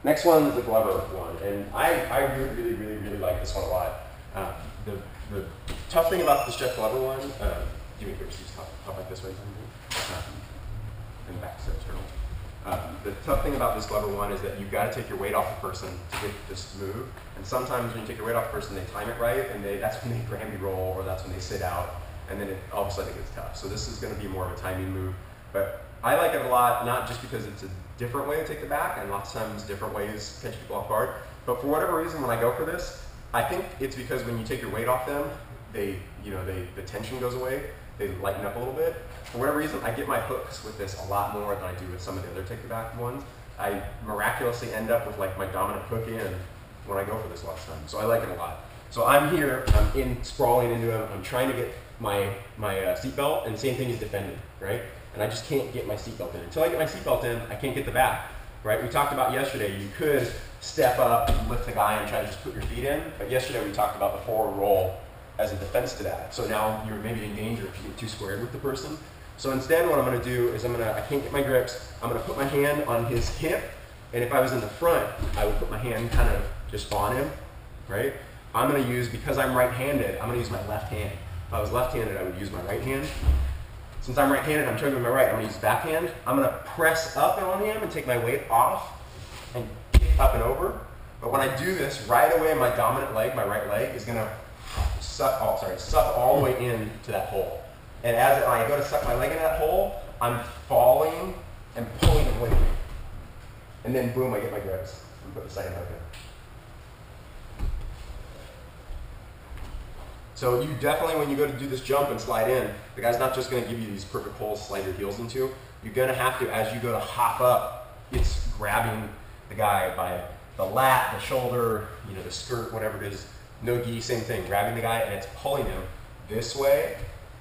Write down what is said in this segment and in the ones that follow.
Next one is the Glover one, and I really like this one a lot. The tough thing about this Jeff Glover one, give me a quick talk like this way, and back to turtle. The tough thing about this Glover one is that you've got to take your weight off the person to get this move, and sometimes when you take your weight off the person, they time it right, and that's when they Granby roll, or that's when they sit out, and then all of a sudden it gets tough. So this is going to be more of a timing move, but I like it a lot, not just because it's a different way to take the back, and lots of times different ways catch people off guard, but for whatever reason, when I go for this, I think it's because when you take your weight off them, the tension goes away, they lighten up a little bit. For whatever reason, I get my hooks with this a lot more than I do with some of the other take the back ones. I miraculously end up with like my dominant hook in when I go for this a lot of times, so I like it a lot. So I'm here, I'm sprawling into him, I'm trying to get my seatbelt, and same thing is defending, right? And I just can't get my seatbelt in. Until I get my seatbelt in, I can't get the back, right? We talked about yesterday, you could step up and lift the guy and try to just put your feet in, but yesterday we talked about the forward roll as a defense to that. So now you're maybe in danger if you get too squared with the person. So instead what I'm gonna do is I can't get my grips, I'm gonna put my hand on his hip, and if I was in the front, I would put my hand kind of just on him, right? I'm gonna use, because I'm right-handed, I'm gonna use my left hand. If I was left-handed, I would use my right hand. Since I'm right-handed, I'm turning with my right, I'm gonna use back hand. I'm gonna press up on him and take my weight off and kick up and over. But when I do this, right away my dominant leg, my right leg, is gonna suck all the way into that hole. And as I go to suck my leg in that hole, I'm falling and pulling him with me. And then boom, I get my grips and put the second hook in. So you definitely, when you go to do this jump and slide in, the guy's not just going to give you these perfect holes to slide your heels into. You're going to have to, as you go to hop up, it's grabbing the guy by the lat, the shoulder, the skirt, whatever it is. No gi, same thing. Grabbing the guy and it's pulling him this way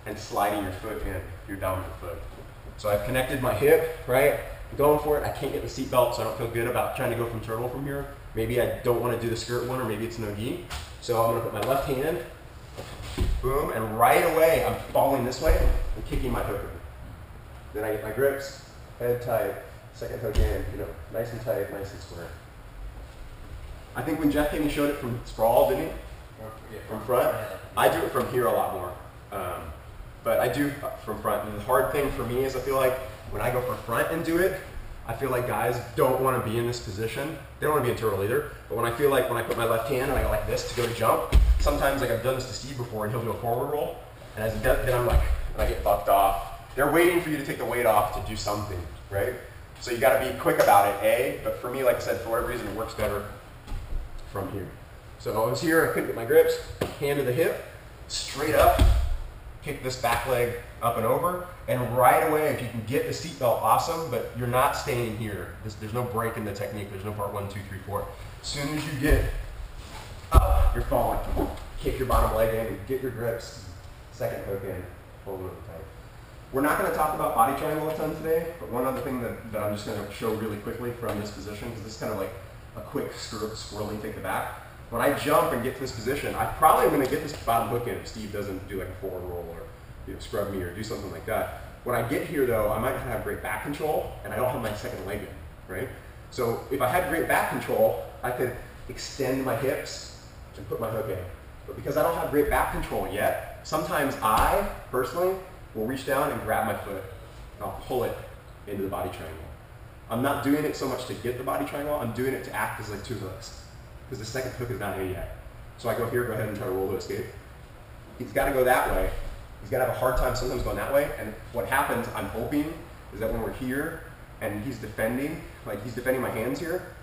and sliding your foot in, your dominant foot. So I've connected my hip, right? I'm going for it. I can't get the seatbelt, so I don't feel good about trying to go from turtle from here. Maybe I don't want to do the skirt one, or maybe it's no gi. So I'm going to put my left hand, boom, and right away I'm falling this way and kicking my hook in. Then I get my grips, head tight, second hook in, nice and tight, nice and square. I think when Jeff came and showed it from sprawl, didn't he? From front. I do it from here a lot more. But I do from front. And the hard thing for me is I feel like when I go from front and do it, I feel like guys don't want to be in this position. They don't want to be in turtle either. But when I feel like when I put my left hand and I go like this to go to jump, sometimes like I've done this to Steve before and he'll do a forward roll. And as he does, then I'm like, and I get bucked off. They're waiting for you to take the weight off to do something, right? So you got to be quick about it, but for me, like I said, for whatever reason, it works better from here. So I was here, I couldn't get my grips, hand to the hip, straight up, kick this back leg up and over, and right away, if you can get the seatbelt, awesome, but you're not staying here. There's no break in the technique. There's no part 1, 2, 3, 4. As soon as you get up, you're falling. Kick your bottom leg in and get your grips. Second hook in, hold it tight. We're not going to talk about body triangle a ton today, but one other thing that I'm just going to show really quickly from this position, because this is kind of like a quick swirling take the back. When I jump and get to this position, I probably am going to get this bottom hook in if Steve doesn't do like a forward roll or scrub me or do something like that. When I get here though, I might not have great back control and I don't have my second leg in, right? So if I had great back control, I could extend my hips and put my hook in. But because I don't have great back control yet, sometimes I, personally, will reach down and grab my foot and I'll pull it into the body triangle. I'm not doing it so much to get the body triangle, I'm doing it to act as like two hooks. Because the second hook is not in yet. So I go here, go ahead and try to roll to escape. He's got to go that way. He's got to have a hard time sometimes going that way. And what happens, I'm hoping, is that when we're here and he's defending, like he's defending my hands here,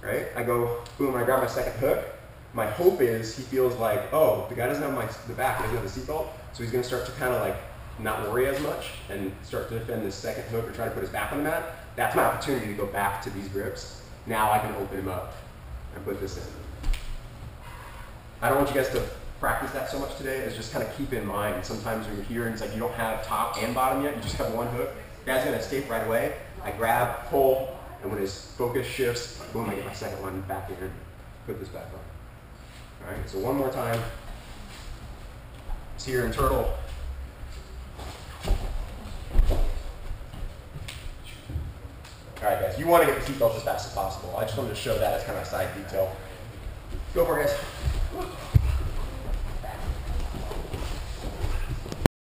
right? I go, boom, I grab my second hook. My hope is he feels like, oh, the guy doesn't have the back, he doesn't have the seatbelt, so he's going to start to kind of like not worry as much and start to defend this second hook or try to put his back on the mat. That's my opportunity to go back to these grips. Now I can open him up and put this in. I don't want you guys to practice that so much today, is just kind of keep in mind, sometimes when you're here and it's like you don't have top and bottom yet, you just have one hook, the guy's going to escape right away. I grab, pull, and when his focus shifts, boom, I get my second one back in and put this back on. All right, so one more time. It's here in turtle. All right, guys, you want to get the seatbelts as fast as possible. I just wanted to show that as kind of a side detail. Go for it, guys.